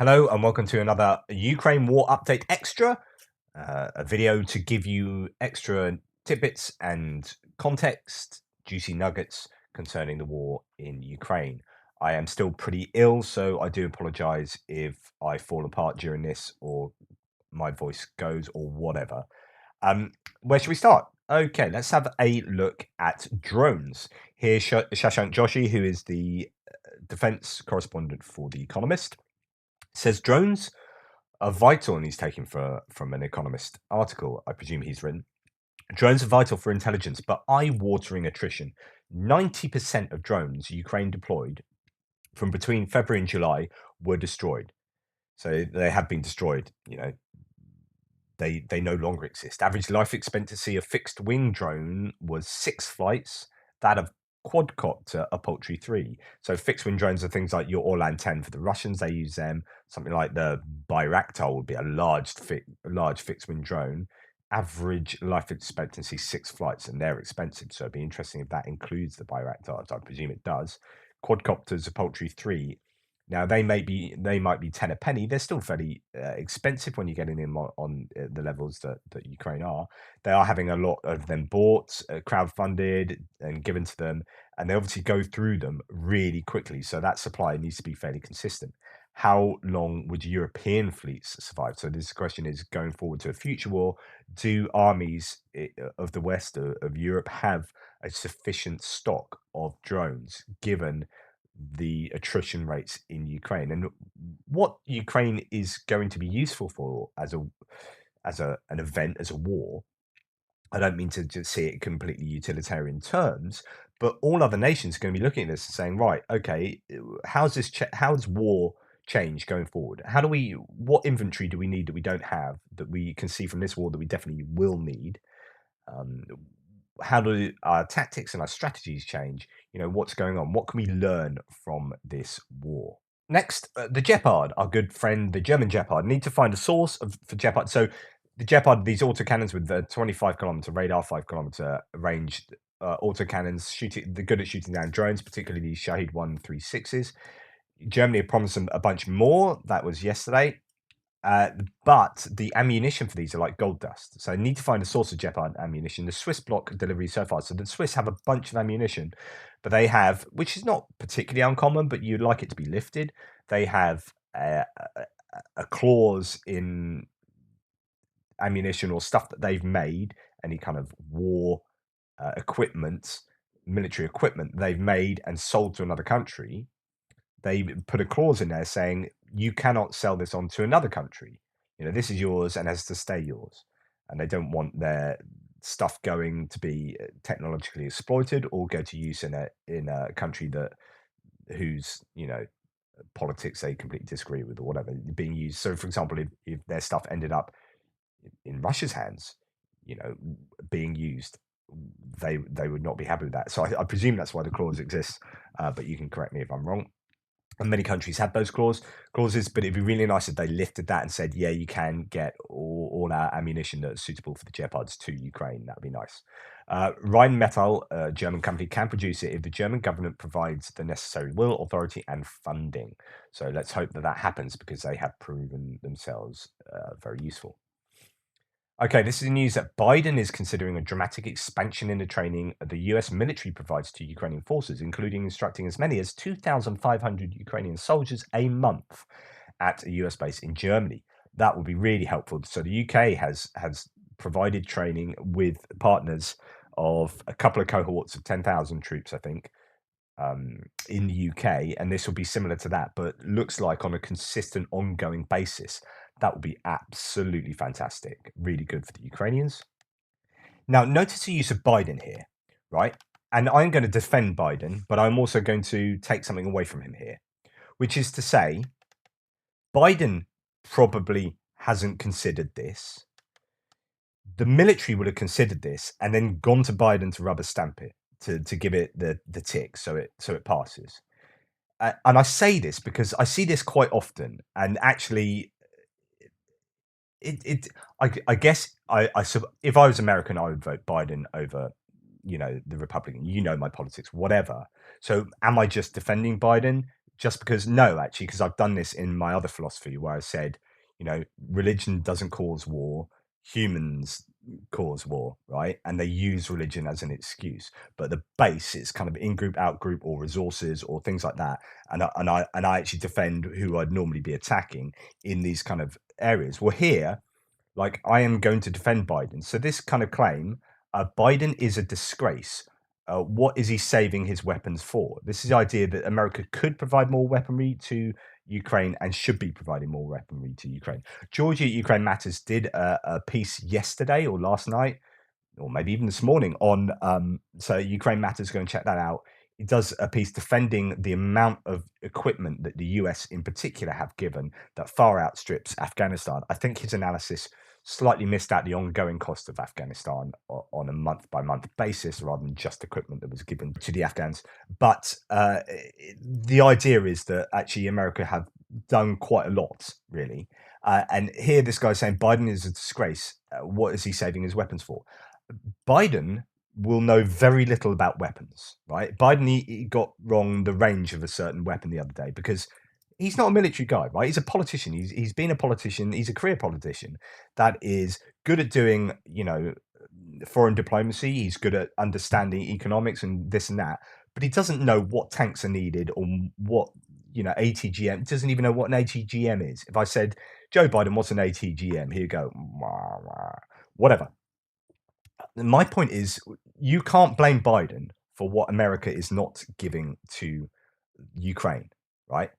Hello and welcome to another Ukraine War Update Extra, a video to give you extra tidbits and context, juicy nuggets concerning the war in Ukraine. I am still pretty ill, so I do apologize if I fall apart during this or my voice goes or whatever. Where should we start? Okay, let's have a look at drones. Here's Shashank Joshi, who is the defense correspondent for The Economist, says drones are vital, and he's taken from an Economist article, I presume he's written. Drones are vital for intelligence, but eye-watering attrition. 90% of drones Ukraine deployed from between February and July were destroyed. So they have been destroyed, they no longer exist. Average life expectancy of fixed wing drone was 6 flights, that of quadcopter a paltry 3. So fixed wing drones are things like your Orlan 10 for the Russians. They use them. Something like the Bayraktar would be a large fixed wing drone. Average life expectancy 6 flights, and they're expensive. So it'd be interesting if that includes the Bayraktars. I presume it does. Quadcopters a paltry 3. Now they might be 10 a penny. They're still fairly expensive when you're getting in on the levels that Ukraine are. They are having a lot of them bought, crowdfunded, and given to them, and they obviously go through them really quickly. So that supply needs to be fairly consistent. How long would European fleets survive? So this question is, going forward to a future war, do armies of the West, of Europe, have a sufficient stock of drones given the attrition rates in Ukraine, and what Ukraine is going to be useful for as an event, as a war? I don't mean to just see it completely utilitarian terms, but all other nations are going to be looking at this and saying, right, okay, how's war change going forward? What inventory do we need that we don't have, that we can see from this war that we definitely will need? Um, how do our tactics and our strategies change? What's going on? What can we learn from this war? Next, the Gepard, our good friend, the German Gepard. Need to find a source for Gepard. So the Gepard, these autocannons with the 25-kilometer radar, 5-kilometer range autocannons, they're good at shooting down drones, particularly these Shahed 136s. Germany had promised them a bunch more. That was yesterday. But the ammunition for these are like gold dust. So I need to find a source of Gepard ammunition. The Swiss block delivery so far. So the Swiss have a bunch of ammunition, but they have, which is not particularly uncommon, but you'd like it to be lifted. They have a clause in ammunition or stuff that they've made, any kind of war equipment, military equipment they've made and sold to another country. They put a clause in there saying you cannot sell this on to another country. This is yours and has to stay yours. And they don't want their stuff going to be technologically exploited or go to use in a country whose politics they completely disagree with or whatever being used. So, for example, if their stuff ended up in Russia's hands, being used, they would not be happy with that. So I presume that's why the clause exists. But you can correct me if I'm wrong. And many countries have those clauses, but it'd be really nice if they lifted that and said, yeah, you can get all our ammunition that's suitable for the Gepards to Ukraine. That'd be nice. Rheinmetall, a German company, can produce it if the German government provides the necessary will, authority, and funding. So let's hope that happens, because they have proven themselves very useful. Okay, this is news that Biden is considering a dramatic expansion in the training the US military provides to Ukrainian forces, including instructing as many as 2,500 Ukrainian soldiers a month at a US base in Germany. That would be really helpful. So the UK has provided training with partners of a couple of cohorts of 10,000 troops, I think, in the UK, and this will be similar to that, but looks like on a consistent, ongoing basis. That would be absolutely fantastic. Really good for the Ukrainians. Now, notice the use of Biden here, right? And I'm going to defend Biden, but I'm also going to take something away from him here, which is to say, Biden probably hasn't considered this. The military would have considered this and then gone to Biden to rubber stamp it, to give it the tick so it passes. And I say this because I see this quite often, and actually, I guess if I was American, I would vote Biden over, the Republican. My politics, whatever. So am I just defending Biden just because no, actually, because I've done this in my other philosophy where I said, religion doesn't cause war, humans cause war, right? And they use religion as an excuse. But the base is kind of in group, out group, or resources, or things like that. And I actually defend who I'd normally be attacking in these kind of areas. Well, here, like, I am going to defend Biden. So this kind of claim, Biden is a disgrace. What is he saving his weapons for? This is the idea that America could provide more weaponry to Ukraine and should be providing more weaponry to Ukraine. Georgia Ukraine Matters did a piece yesterday or last night, or maybe even this morning, on so Ukraine Matters, go and check that out. It does a piece defending the amount of equipment that the US in particular have given that far outstrips Afghanistan. I think his analysis slightly missed out the ongoing cost of Afghanistan on a month by month basis rather than just equipment that was given to the Afghans. But the idea is that actually America have done quite a lot, really. And here this guy's saying Biden is a disgrace. What is he saving his weapons for? Biden will know very little about weapons, right? Biden, he got wrong the range of a certain weapon the other day because he's not a military guy, right? He's a politician. He's been a politician. He's a career politician that is good at doing, foreign diplomacy. He's good at understanding economics and this and that, but he doesn't know what tanks are needed or what, ATGM. Doesn't even know what an ATGM is. If I said, Joe Biden, what's an ATGM? He'd go, "Wah, wah." Whatever. My point is, you can't blame Biden for what America is not giving to Ukraine, right?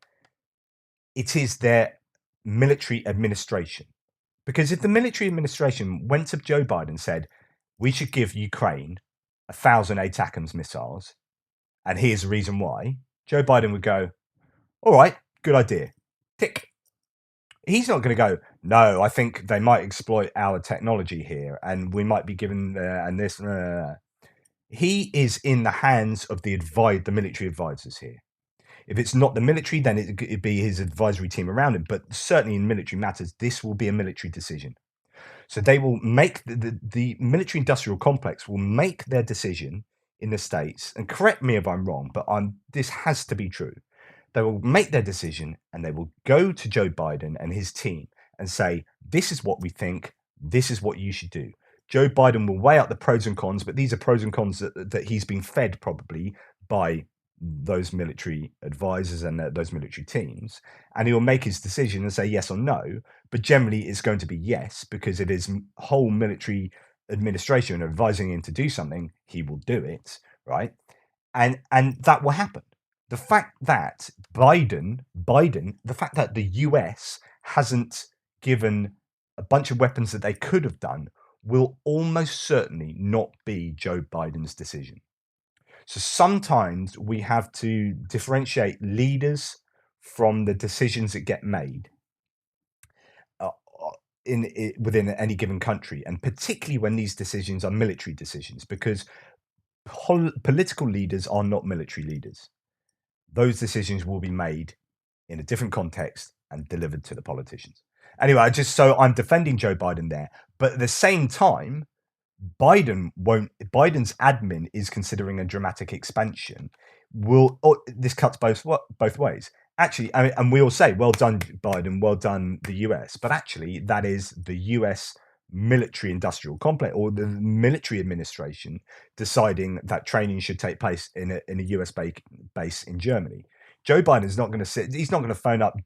It is their military administration. Because if the military administration went to Joe Biden and said, we should give Ukraine 1,000 ATACMS missiles, and here's the reason why, Joe Biden would go, all right, good idea. Tick. He's not going to go, no, I think they might exploit our technology here and we might be given and this. He is in the hands of the military advisors here. If it's not the military, then it'd be his advisory team around him. But certainly in military matters, this will be a military decision. So they will make the military industrial complex will make their decision in the States. And correct me if I'm wrong, but this has to be true. They will make their decision and they will go to Joe Biden and his team and say, this is what we think. This is what you should do. Joe Biden will weigh out the pros and cons, but these are pros and cons that he's been fed probably by those military advisors and those military teams. And he will make his decision and say yes or no. But generally, it's going to be yes, because it is whole military administration advising him to do something. He will do it, right? And that will happen. The fact that the fact that the US hasn't given a bunch of weapons that they could have done will almost certainly not be Joe Biden's decision. So sometimes we have to differentiate leaders from the decisions that get made within any given country, and particularly when these decisions are military decisions, because political leaders are not military leaders. Those decisions will be made in a different context and delivered to the politicians. Anyway, I'm defending Joe Biden there, but at the same time, Biden's admin is considering a dramatic expansion. This cuts both ways. Actually, and we all say, well done, Biden, well done, the US. But actually, that is the US military industrial complex or the military administration deciding that training should take place in a US base in Germany. Joe Biden's not going to he's not going to phone up,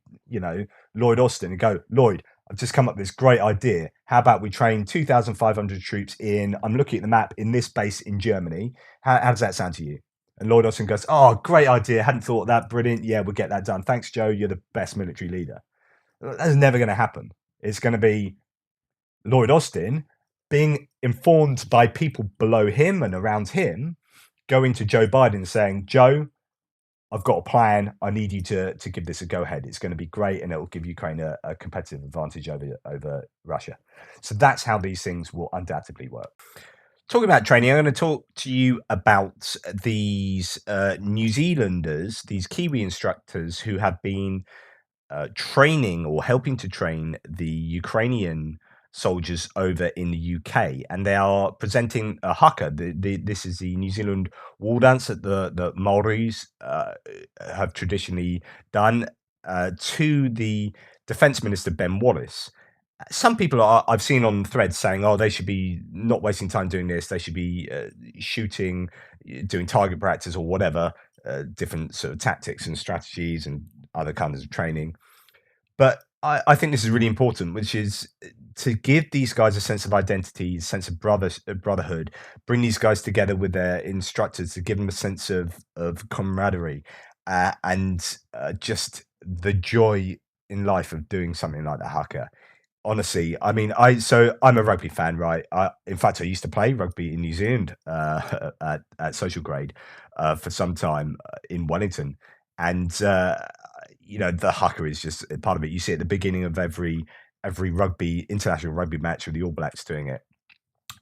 Lloyd Austin and go, Lloyd, I've just come up with this great idea. How about we train 2,500 troops I'm looking at the map, in this base in Germany. How does that sound to you? And Lloyd Austin goes, oh, great idea. Hadn't thought of that. Brilliant. Yeah, we'll get that done. Thanks, Joe. You're the best military leader. That's never going to happen. It's going to be Lloyd Austin being informed by people below him and around him, going to Joe Biden saying, Joe, I've got a plan. I need you to give this a go ahead. It's going to be great, and it will give Ukraine a competitive advantage over Russia. So that's how these things will undoubtedly work. Talking about training, I'm going to talk to you about these New Zealanders, these Kiwi instructors who have been training or helping to train the Ukrainian soldiers over in the UK, and they are presenting a haka. This is the New Zealand wall dance that the Maoris have traditionally done to the Defence Minister Ben Wallace. Some people I've seen on threads saying, "Oh, they should be not wasting time doing this. They should be shooting, doing target practice or whatever, different sort of tactics and strategies and other kinds of training." But I think this is really important, which is to give these guys a sense of identity, a sense of brotherhood, bring these guys together with their instructors to give them a sense of camaraderie and just the joy in life of doing something like the haka. Honestly, I mean, I'm a rugby fan, right? In fact, I used to play rugby in New Zealand at social grade for some time in Wellington, and the haka is just a part of it. You see at the beginning of every rugby international rugby match with the All Blacks doing it.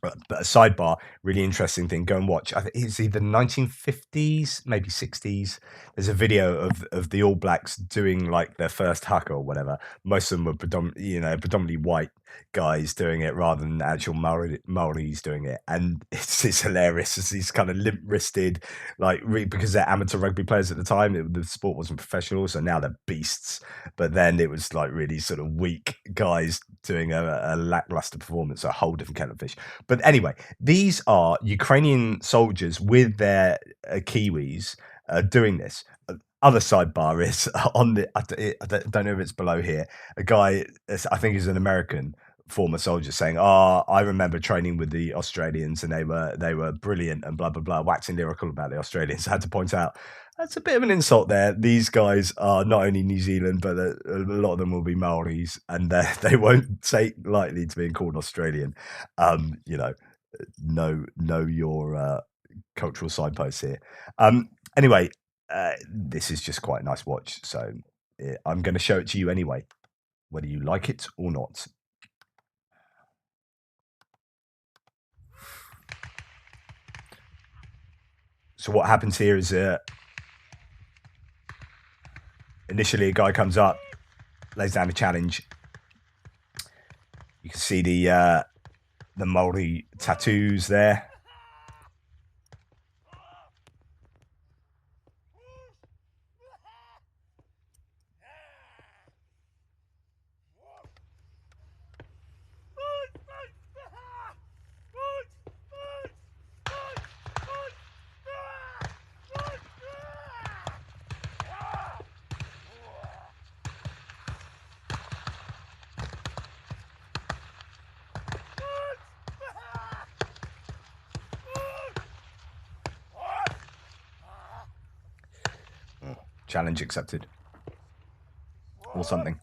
But a sidebar, really interesting thing. Go and watch. I think it's either 1950s, maybe 60s. There's a video of the All Blacks doing like their first haka or whatever. Most of them were predominantly white guys doing it rather than actual Maoris doing it, and it's hilarious. It's these kind of limp wristed, because they're amateur rugby players at the time. The sport wasn't professional, so now they're beasts. But then it was like really sort of weak guys doing a lackluster performance, a whole different kettle of fish. But anyway, these are Ukrainian soldiers with their Kiwis doing this. Other sidebar is on the. I don't know if it's below here. A guy, I think he's an American former soldier, saying, "Oh, I remember training with the Australians, and they were brilliant and blah blah blah," waxing lyrical about the Australians. I had to point out that's a bit of an insult there. These guys are not only New Zealand, but a lot of them will be Maoris, and they won't take lightly to being called Australian. You know your cultural signposts here. Anyway, this is just quite a nice watch, so I'm going to show it to you anyway, whether you like it or not. So what happens here is initially a guy comes up, lays down a challenge. You can see the Maori tattoos there. Challenge accepted. Or something.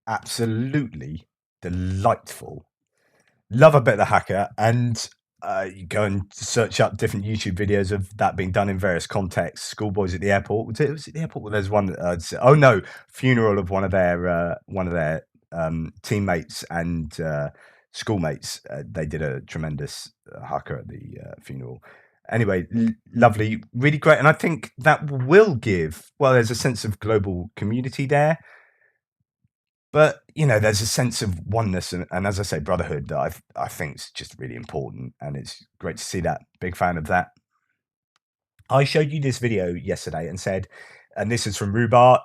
Absolutely delightful. Love a bit of the haka, and you go and search up different YouTube videos of that being done in various contexts. Schoolboys at the airport. Was it the airport? Well, there's one. Oh no, funeral of one of their teammates and schoolmates. They did a tremendous haka at the funeral. Anyway, lovely, really great, and I think that will give. Well, there's a sense of global community there. But, there's a sense of oneness and as I say, brotherhood that I think is just really important, and it's great to see that. Big fan of that. I showed you this video yesterday and said, and this is from Rhubarb,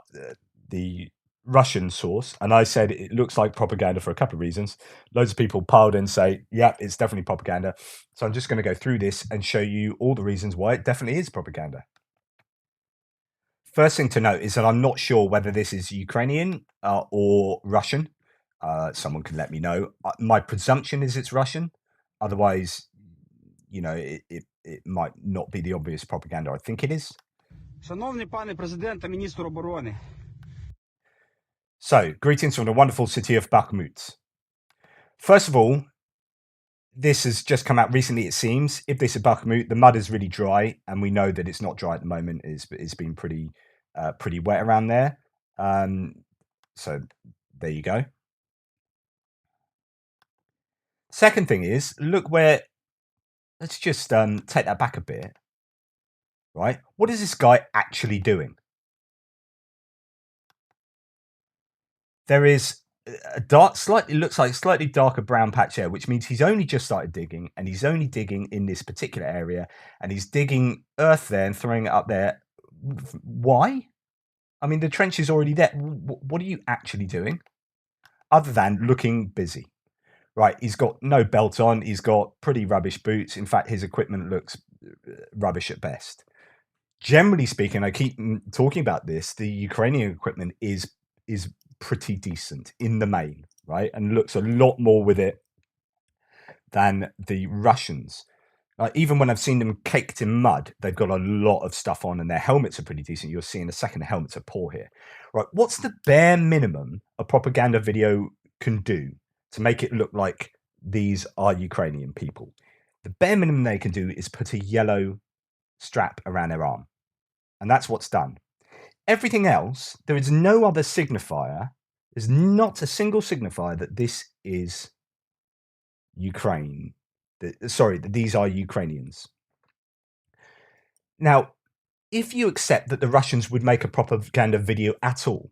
the Russian source, and I said it looks like propaganda for a couple of reasons. Loads of people piled in and say, yeah, it's definitely propaganda. So I'm just going to go through this and show you all the reasons why it definitely is propaganda. First thing to note is that I'm not sure whether this is Ukrainian or Russian. Someone can let me know. My presumption is it's Russian. Otherwise, it might not be the obvious propaganda I think it is. Шановний пане президент та міністр оборони. So, greetings from the wonderful city of Bakhmut. First of all, this has just come out recently, it seems. If this is Bakhmut, the mud is really dry, and we know that it's not dry at the moment. It's been pretty wet around there. So there you go. Second thing is, look where. Let's just take that back a bit. Right? What is this guy actually doing? There is a dark, slightly darker brown patch here, which means he's only just started digging, and he's only digging in this particular area, and he's digging earth there and throwing it up there. Why? I mean, the trench is already there. What are you actually doing? Other than looking busy. Right, he's got no belt on. He's got pretty rubbish boots. In fact, his equipment looks rubbish at best. Generally speaking, I keep talking about this. The Ukrainian equipment is pretty decent in the main, right? And looks a lot more with it than the Russians. Even when I've seen them caked in mud, they've got a lot of stuff on, and their helmets are pretty decent. You'll see in a second, the helmets are poor here. Right, what's the bare minimum a propaganda video can do to make it look like these are Ukrainian people? The bare minimum they can do is put a yellow strap around their arm, and that's what's done. Everything else, there is no other signifier. There's not a single signifier that this is Ukraine. That these are Ukrainians. Now, if you accept that the Russians would make a propaganda video at all,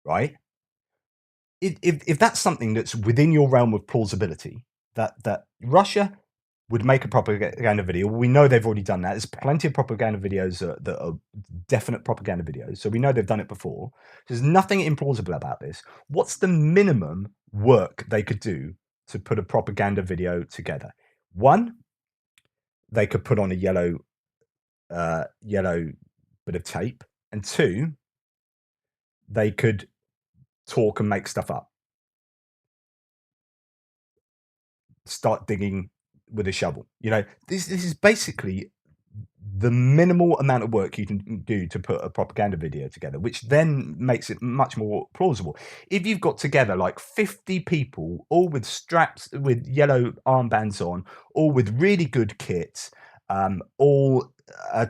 right? If that's something that's within your realm of plausibility, that Russia would make a propaganda video, we know they've already done that. There's plenty of propaganda videos that are definite propaganda videos, so we know they've done it before. There's nothing implausible about this. What's the minimum work they could do to put a propaganda video together? One, they could put on a yellow bit of tape, and two, they could talk and make stuff up. Start digging with a shovel. This is basically the minimal amount of work you can do to put a propaganda video together, which then makes it much more plausible. If you've got together like 50 people, all with straps, with yellow armbands on, all with really good kits, all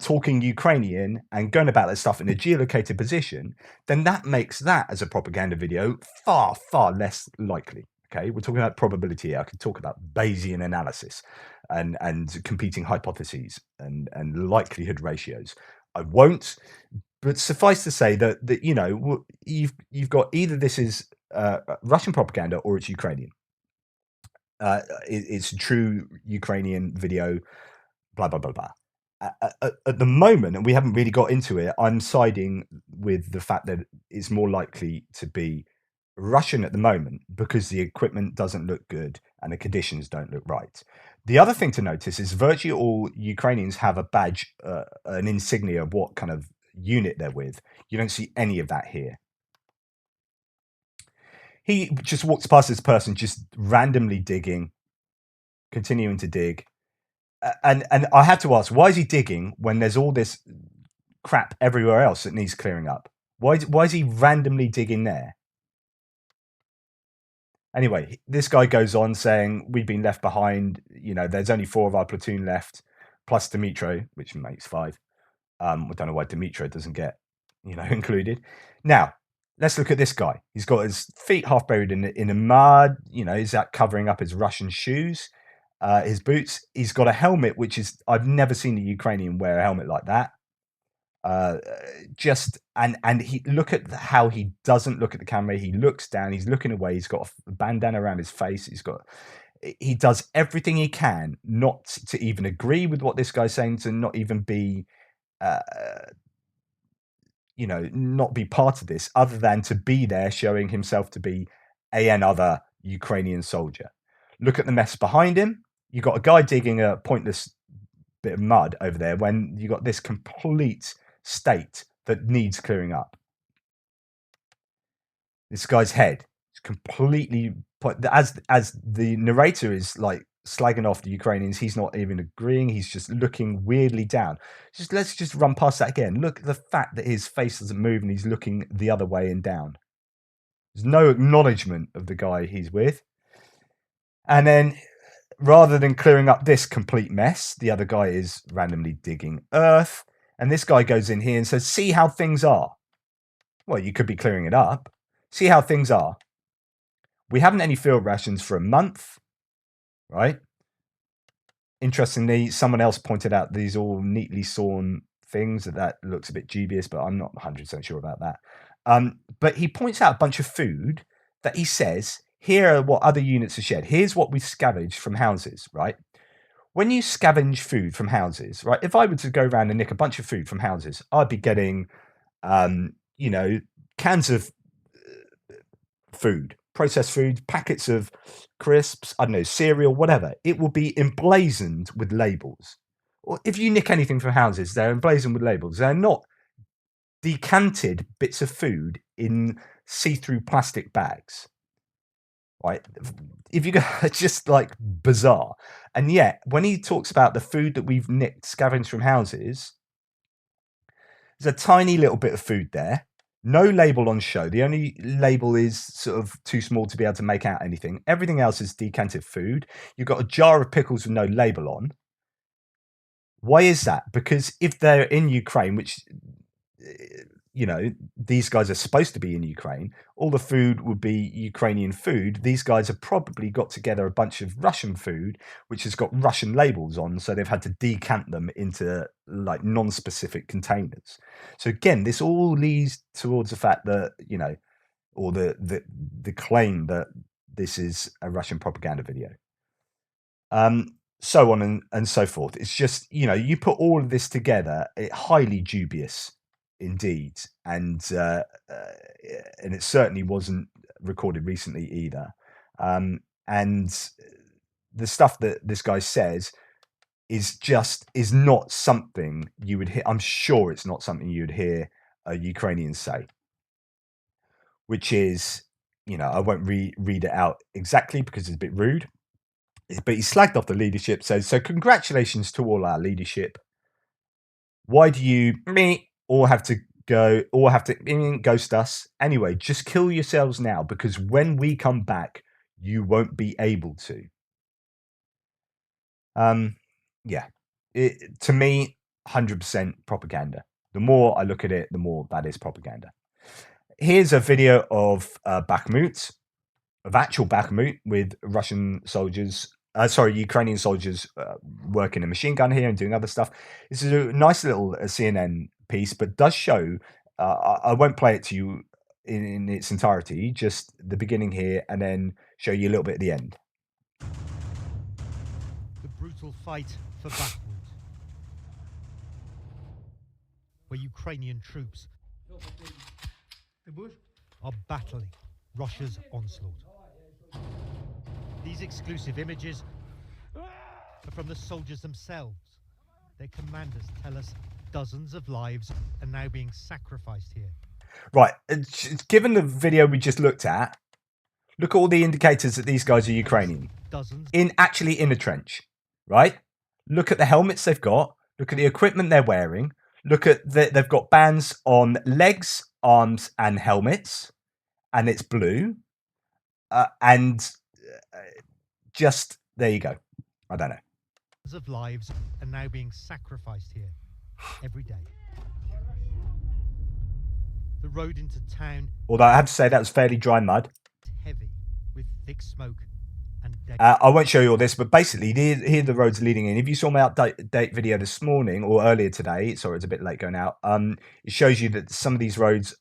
talking Ukrainian and going about their stuff in a geolocated position, then that makes that as a propaganda video far, far less likely. Okay, we're talking about probability here. I could talk about Bayesian analysis and competing hypotheses and likelihood ratios. I won't, but suffice to say that you've got either this is Russian propaganda or it's Ukrainian. It's a true Ukrainian video. Blah blah blah blah. At the moment, and we haven't really got into it, I'm siding with the fact that it's more likely to be Russian at the moment because the equipment doesn't look good and the conditions don't look right. The other thing to notice is virtually all Ukrainians have a badge, an insignia of what kind of unit they're with. You don't see any of that here. He just walks past this person just randomly digging, continuing to dig. And I had to ask, why is he digging when there's all this crap everywhere else that needs clearing up? Why is he randomly digging there? Anyway, this guy goes on saying, we've been left behind. There's only 4 of our platoon left, plus Dimitro, which makes 5. I don't know why Dimitro doesn't get, included. Now, let's look at this guy. He's got his feet half buried in the mud. Is that covering up his Russian shoes, his boots? He's got a helmet, which is, I've never seen a Ukrainian wear a helmet like that. And he look at how he doesn't look at the camera. He looks down. He's looking away. He's got a bandana around his face. He does everything he can not to even agree with what this guy's saying, to not even be not be part of this other than to be there showing himself to be another Ukrainian soldier. Look at the mess behind him. You got a guy digging a pointless bit of mud over there when you got this complete state that needs clearing up. This guy's head is completely as the narrator is like slagging off the Ukrainians. He's not even agreeing. He's just looking weirdly down. Let's just run past that again. Look at the fact that his face doesn't move and he's looking the other way and down. There's no acknowledgement of the guy he's with. And then rather than clearing up this complete mess, the other guy is randomly digging earth. And this guy goes in here and says, see how things are. Well, you could be clearing it up. See how things are. We haven't any field rations for a month, right? Interestingly, someone else pointed out these all neatly sawn things. That looks a bit dubious, but I'm not 100% sure about that. But he points out a bunch of food that he says, here are what other units are shared. Here's what we scavenged from houses, right? When you scavenge food from houses, right? If I were to go around and nick a bunch of food from houses, I'd be getting, cans of food, processed food, packets of crisps, I don't know, cereal, whatever. It will be emblazoned with labels. Or if you nick anything from houses, they're emblazoned with labels. They're not decanted bits of food in see-through plastic bags. Right? If you go, it's just like bizarre. And yet, when he talks about the food that we've nicked, scavenged from houses, there's a tiny little bit of food there. No label on show. The only label is sort of too small to be able to make out anything. Everything else is decanted food. You've got a jar of pickles with no label on. Why is that? Because if they're in Ukraine, which, these guys are supposed to be in Ukraine, all the food would be Ukrainian food. These guys have probably got together a bunch of Russian food, which has got Russian labels on. So they've had to decant them into like non-specific containers. So again, this all leads towards the fact that, or the claim that this is a Russian propaganda video. So on and so forth. It's just, you put all of this together, highly dubious indeed. And it certainly wasn't recorded recently either. And the stuff that this guy says is not something you would hear. I'm sure it's not something you would hear a Ukrainian say, which is, I won't read it out exactly because it's a bit rude. But he slagged off the leadership, says, so congratulations to all our leadership. Why do you all have to ghost us? Anyway, just kill yourselves now, because when we come back, you won't be able to. Yeah. To me, 100% propaganda. The more I look at it, the more that is propaganda. Here's a video of Bakhmut, of actual Bakhmut with Russian soldiers. Ukrainian soldiers working a machine gun here and doing other stuff. This is a nice little CNN piece, but does show. I won't play it to you in its entirety, just the beginning here, and then show you a little bit at the end. The brutal fight for Bakhmut, where Ukrainian troops are battling Russia's onslaught. These exclusive images are from the soldiers themselves. Their commanders tell us dozens of lives are now being sacrificed here. Right, given the video we just looked at, look at all the indicators that these guys are Ukrainian. Dozens. Actually in a trench, right? Look at the helmets they've got. Look at the equipment they're wearing. Look at they've got bands on legs, arms, and helmets, and it's blue. Just there you go. I don't know. Of lives are now being sacrificed here every day. The road into town, Although I have to say that was fairly dry mud. Heavy with thick smoke and dead. I won't show you all this, but basically here are the roads leading in. If you saw my update video this morning or earlier today, sorry, it's a bit late going out. It shows you that some of these roads.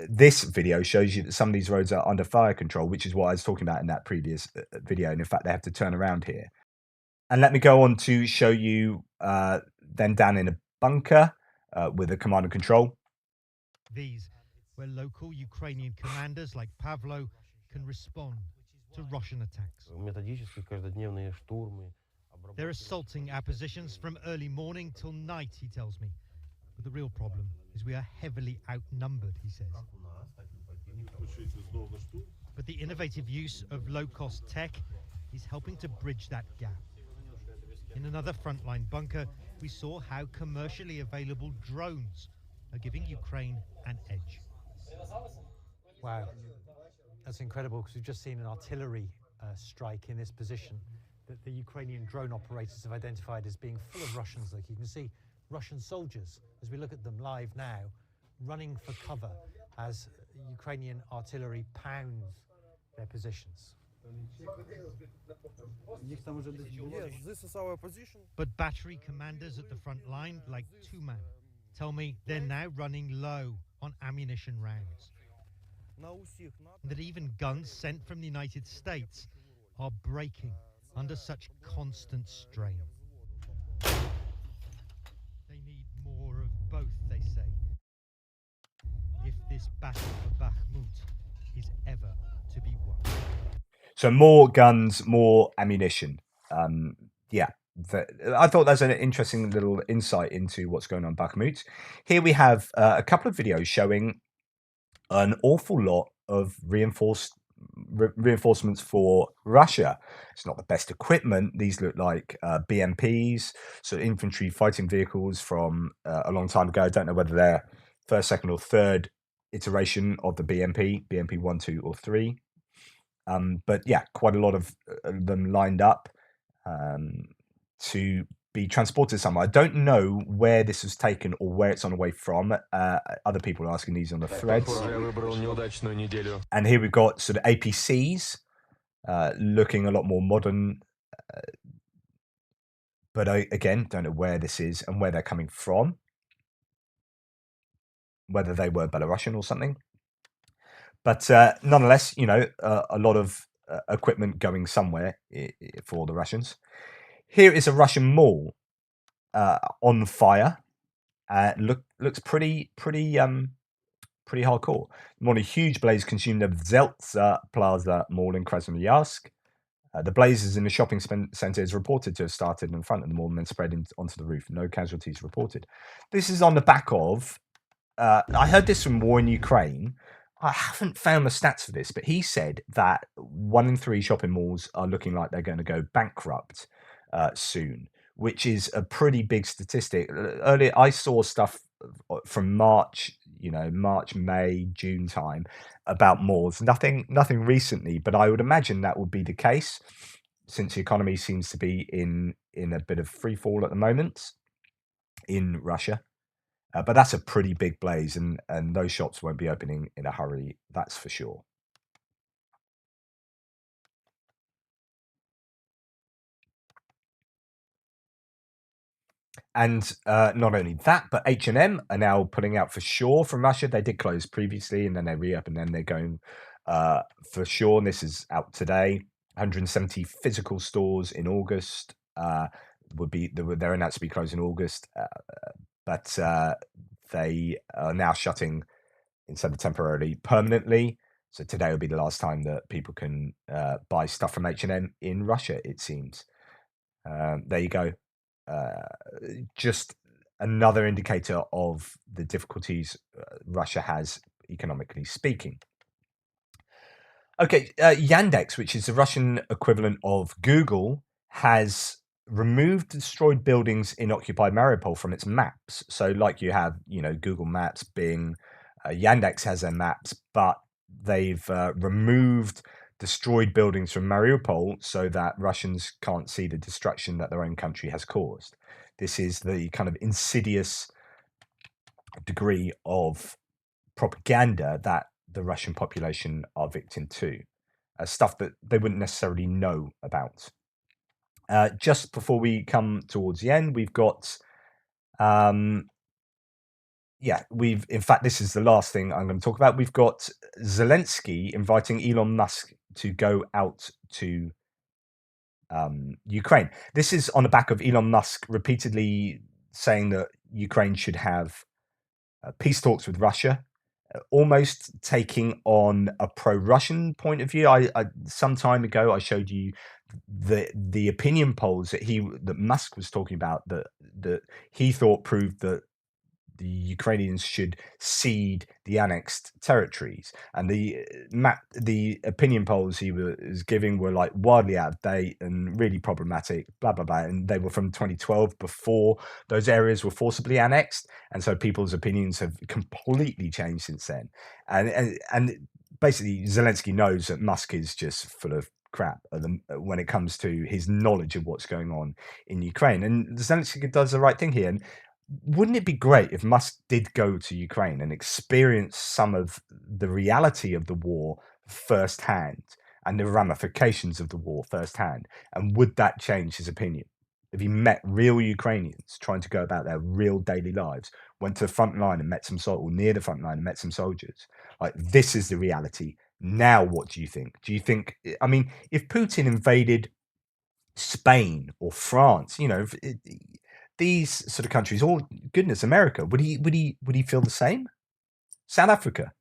This video shows you that some of these roads are under fire control, which is what I was talking about in that previous video. And in fact, they have to turn around here. And let me go on to show you them down in a bunker with a command and control. These, where local Ukrainian commanders like Pavlo can respond to Russian attacks. Методически каждодневные штурмы. They're assaulting our positions from early morning till night, he tells me. But the real problem is we are heavily outnumbered, he says. But the innovative use of low-cost tech is helping to bridge that gap. In another frontline bunker, we saw how commercially available drones are giving Ukraine an edge. Wow, that's incredible, because we've just seen an artillery strike in this position that the Ukrainian drone operators have identified as being full of Russians. Like you can see Russian soldiers, as we look at them live now, running for cover as Ukrainian artillery pounds their positions. Yes, this is our position. But battery commanders at the front line, like Two-Man, tell me they're now running low on ammunition rounds. And that even guns sent from the United States are breaking under such constant strain. They need more of both, they say, if this battle for Bakhmut is ever to be won. So more guns, more ammunition. Yeah, I thought that's an interesting little insight into what's going on in Bakhmut. Here we have a couple of videos showing an awful lot of reinforcements for Russia. It's not the best equipment. These look like BMPs, so infantry fighting vehicles from a long time ago. I don't know whether they're first, second, or third iteration of the BMP 1, 2, or 3. But yeah, quite a lot of them lined up to be transported somewhere. I don't know where this was taken or where it's on the way from. Other people are asking these on the threads. And here we've got sort of APCs looking a lot more modern. But I, again, don't know where this is and where they're coming from. Whether they were Belarusian or something. But nonetheless, you know, a lot of equipment going somewhere for the Russians. Here is a Russian mall on fire. Looks pretty hardcore. More a huge blaze consumed the Zeltsa Plaza Mall in Krasnoyarsk. The blazes in the shopping centre is reported to have started in front of the mall and then spread onto the roof. No casualties reported. This is on the back of. I heard this from War in Ukraine. I haven't found the stats for this, but he said that 1 in 3 shopping malls are looking like they're going to go bankrupt soon, which is a pretty big statistic. Earlier, I saw stuff from March, May, June time about malls. Nothing recently, but I would imagine that would be the case since the economy seems to be in a bit of free fall at the moment in Russia. But that's a pretty big blaze, and those shops won't be opening in a hurry, that's for sure. And not only that, but H&M are now pulling out for sure from Russia. They did close previously, and then they reopened, and then they're going for sure. And this is out today. 170 physical stores in August they're announced to be closed in August, but they are now shutting instead of temporarily, permanently. So today will be the last time that people can buy stuff from H&M in Russia, it seems. There you go. Just another indicator of the difficulties Russia has economically speaking. Okay, Yandex, which is the Russian equivalent of Google, has removed destroyed buildings in occupied Mariupol from its maps. So like you have, Google Maps, Bing, Yandex has their maps, but they've removed destroyed buildings from Mariupol so that Russians can't see the destruction that their own country has caused. This is the kind of insidious degree of propaganda that the Russian population are victim to, stuff that they wouldn't necessarily know about. Just before we come towards the end, we've got, in fact, this is the last thing I'm going to talk about. We've got Zelensky inviting Elon Musk to go out to Ukraine. This is on the back of Elon Musk repeatedly saying that Ukraine should have peace talks with Russia. almost taking on a pro-Russian point of view. I some time ago I showed you the opinion polls that Musk was talking about that he thought proved that the Ukrainians should cede the annexed territories, and the opinion polls he was giving were like wildly out of date and really problematic, blah blah blah, and they were from 2012, before those areas were forcibly annexed, and so people's opinions have completely changed since then. And basically Zelensky knows that Musk is just full of crap when it comes to his knowledge of what's going on in Ukraine, and Zelensky does the right thing here. And wouldn't it be great if Musk did go to Ukraine and experience some of the reality of the war firsthand and the ramifications of the war firsthand? And would that change his opinion? If he met real Ukrainians trying to go about their real daily lives, went to the front line and met some or near the front line and met some soldiers, like, this is the reality. Now, what do you think? Do you think, I mean, if Putin invaded Spain or France, these sort of countries, or goodness, America, would he feel the same? South Africa,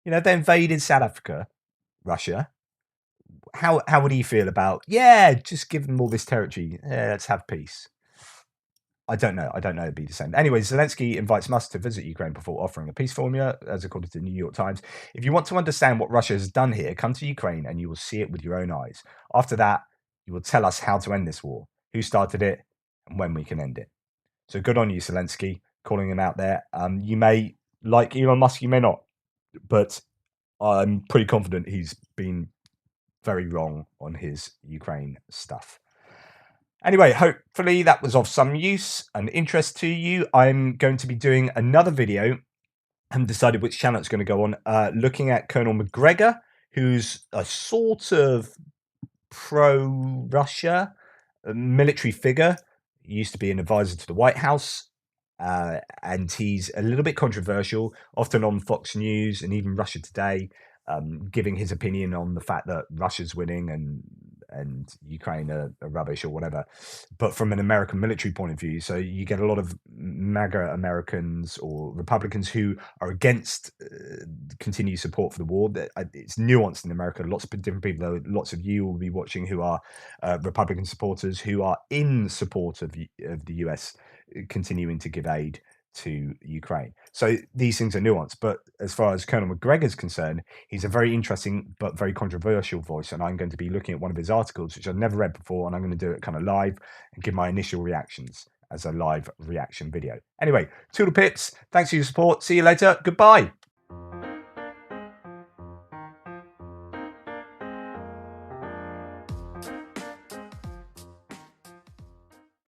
they invaded South Africa, Russia. How would he feel about, just give them all this territory, let's have peace? I don't know. It'd be the same. Anyway, Zelensky invites Musk to visit Ukraine before offering a peace formula, as according to the New York Times. If you want to understand what Russia has done here, come to Ukraine and you will see it with your own eyes. After that, you will tell us how to end this war, who started it, and when we can end it. So good on you, Zelensky, calling him out there. You may like Elon Musk, you may not, but I'm pretty confident he's been very wrong on his Ukraine stuff. Anyway, hopefully that was of some use and interest to you. I'm going to be doing another video. I haven't decided which channel it's going to go on, looking at Colonel McGregor, who's a sort of pro-Russia military figure. He used to be an advisor to the White House, and he's a little bit controversial, often on Fox News and even Russia Today, giving his opinion on the fact that Russia's winning and Ukraine are rubbish or whatever, but from an American military point of view. So you get a lot of MAGA Americans or Republicans who are against continued support for the war. It's nuanced in America. Lots of different people, though. Lots of you will be watching who are Republican supporters who are in support of the US continuing to give aid to Ukraine. So these things are nuanced, but as far as Colonel McGregor is concerned, he's a very interesting but very controversial voice, and I'm going to be looking at one of his articles, which I've never read before, and I'm going to do it kind of live and give my initial reactions as a live reaction video. Anyway, Toodle Pips, thanks for your support. See you later. Goodbye.